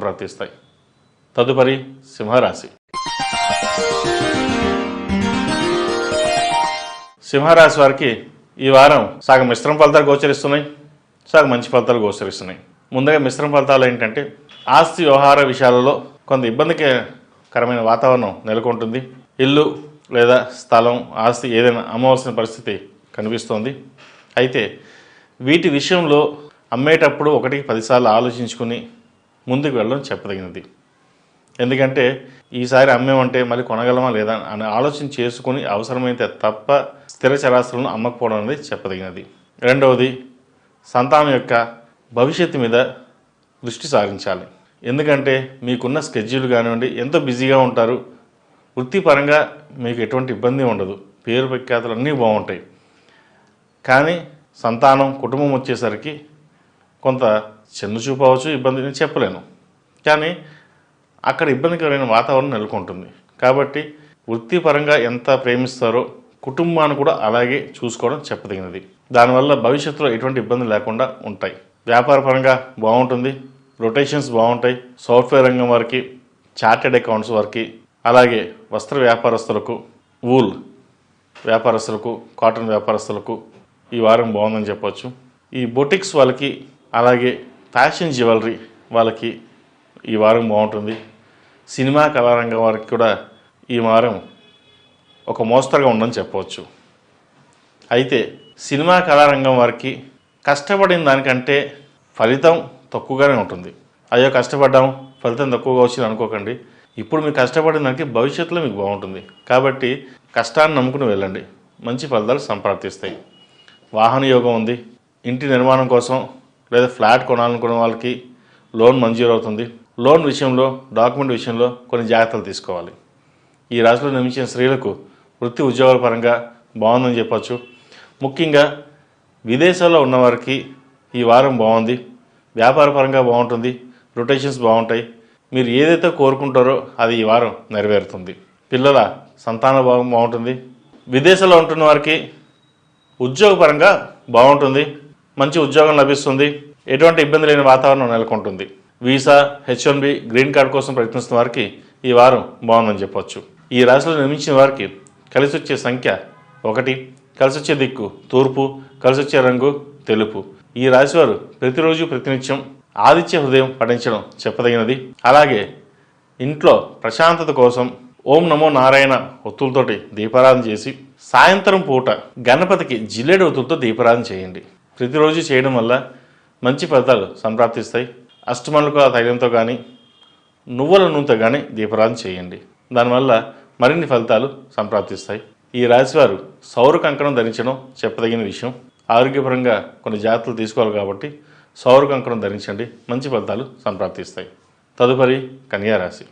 సంప్రాప్తిస్తాయి. తదుపరి సింహరాశి. సింహరాశి వారికి ఈ వారం సగం మిశ్రమ ఫలితాలు గోచరిస్తున్నాయి, సగం మంచి ఫలితాలు గోచరిస్తున్నాయి. ముందుగా మిశ్రమ ఫలితాలు ఏంటంటే ఆస్తి వ్యవహార విషయాలలో కొంత ఇబ్బందికరమైన వాతావరణం నెలకొంటుంది. ఇల్లు లేదా స్థలం, ఆస్తి ఏదైనా అమ్మవలసిన పరిస్థితి కనిపిస్తోంది. అయితే వీటి విషయంలో అమ్మేటప్పుడు 1-10 సార్లు ఆలోచించుకుని ముందుకు వెళ్ళడం చెప్పదగినది. ఎందుకంటే ఈసారి అమ్మేమంటే మళ్ళీ కొనగలమా లేదా అని ఆలోచన చేసుకుని అవసరమైతే తప్ప స్థిర చరాస్తులను అమ్మకపోవడం అనేది చెప్పదగినది. రెండవది, సంతానం యొక్క భవిష్యత్తు మీద దృష్టి సారించాలి. ఎందుకంటే మీకున్న స్కెడ్యూల్ కానివ్వండి, ఎంతో బిజీగా ఉంటారు. వృత్తిపరంగా మీకు ఎటువంటి ఇబ్బంది ఉండదు, పేరు ప్రఖ్యాతులు అన్నీ బాగుంటాయి. కానీ సంతానం, కుటుంబం వచ్చేసరికి కొంత చిన్న చూపు అవ్వచ్చు, ఇబ్బంది నేను చెప్పలేను. కానీ అక్కడ ఇబ్బందికరమైన వాతావరణం నెలకొంటుంది. కాబట్టి వృత్తిపరంగా ఎంత ప్రేమిస్తారో కుటుంబాన్ని కూడా అలాగే చూసుకోవడం చెప్పదగినది. దానివల్ల భవిష్యత్తులో ఎటువంటి ఇబ్బంది లేకుండా ఉంటాయి. వ్యాపారపరంగా బాగుంటుంది, రొటేషన్స్ బాగుంటాయి. సాఫ్ట్వేర్ రంగం వారికి, చార్టెడ్ అకౌంట్స్ వారికి, అలాగే వస్త్ర వ్యాపారస్తులకు, వూల్ వ్యాపారస్తులకు, కాటన్ వ్యాపారస్తులకు ఈ వారం బాగుందని చెప్పవచ్చు. ఈ బొటిక్స్ వాళ్ళకి, అలాగే ఫ్యాషన్ జ్యువెలరీ వాళ్ళకి ఈ వారం బాగుంటుంది. సినిమా కళారంగం వారికి కూడా ఈ వారం ఒక మోస్తరుగా ఉందని చెప్పవచ్చు. అయితే సినిమా కళారంగం వారికి కష్టపడిన దానికంటే ఫలితం తక్కువగానే ఉంటుంది. అయ్యో కష్టపడ్డాం, ఫలితం తక్కువగా వచ్చింది అనుకోకండి. ఇప్పుడు మీరు కష్టపడిన దానికి భవిష్యత్తులో మీకు బాగుంటుంది. కాబట్టి కష్టాన్ని నమ్ముకుని వెళ్ళండి, మంచి ఫలితాలు సంప్రాప్తిస్తాయి. వాహన యోగం ఉంది. ఇంటి నిర్మాణం కోసం లేదా ఫ్లాట్ కొనాలనుకున్న వాళ్ళకి లోన్ మంజూరు అవుతుంది. లోన్ విషయంలో, డాక్యుమెంట్ విషయంలో కొన్ని జాగ్రత్తలు తీసుకోవాలి. ఈ రాశిలో నిర్మించిన స్త్రీలకు వృత్తి ఉద్యోగాల పరంగా బాగుందని చెప్పచ్చు. ముఖ్యంగా విదేశాల్లో ఉన్నవారికి ఈ వారం బాగుంది. వ్యాపార పరంగా బాగుంటుంది, రొటేషన్స్ బాగుంటాయి. మీరు ఏదైతే కోరుకుంటారో అది ఈ వారం నెరవేరుతుంది. పిల్లల సంతాన భాగం బాగుంటుంది. విదేశాల్లో ఉంటున్న వారికి ఉద్యోగపరంగా బాగుంటుంది, మంచి ఉద్యోగం లభిస్తుంది. ఎటువంటి ఇబ్బంది లేని వాతావరణం నెలకొంటుంది. వీసా, H1B, గ్రీన్ కార్డ్ కోసం ప్రయత్నిస్తున్న వారికి ఈ వారం బాగుందని చెప్పవచ్చు. ఈ రాశిలో నిర్మించిన వారికి కలిసి వచ్చే సంఖ్య 1, కలిసి వచ్చే దిక్కు తూర్పు, కలిసి వచ్చే రంగు తెలుపు. ఈ రాశి వారు ప్రతిరోజు ప్రతినిత్యం ఆదిత్య హృదయం పఠించడం చెప్పదగినది. అలాగే ఇంట్లో ప్రశాంతత కోసం ఓం నమో నారాయణ ఒత్తులతోటి దీపారాధన చేసి సాయంత్రం పూట గణపతికి జిల్లేడు ఒత్తులతో దీపారాధన చేయండి. ప్రతిరోజు చేయడం వల్ల మంచి ఫలితాలు సంప్రాప్తిస్తాయి. అష్టమలుక తైలంతో కానీ, నువ్వుల నూనెతో కానీ దీపారాధన చేయండి. దానివల్ల మరిన్ని ఫలితాలు సంప్రాప్తిస్తాయి. ఈ రాశివారు సౌర కంకణం ధరించడం చెప్పదగిన విషయం. ఆరోగ్యపరంగా కొన్ని జాగ్రత్తలు తీసుకోవాలి కాబట్టి సౌర కంకణం ధరించండి, మంచి ఫలితాలు సంప్రాప్తిస్తాయి. తదుపరి కన్యా రాశి.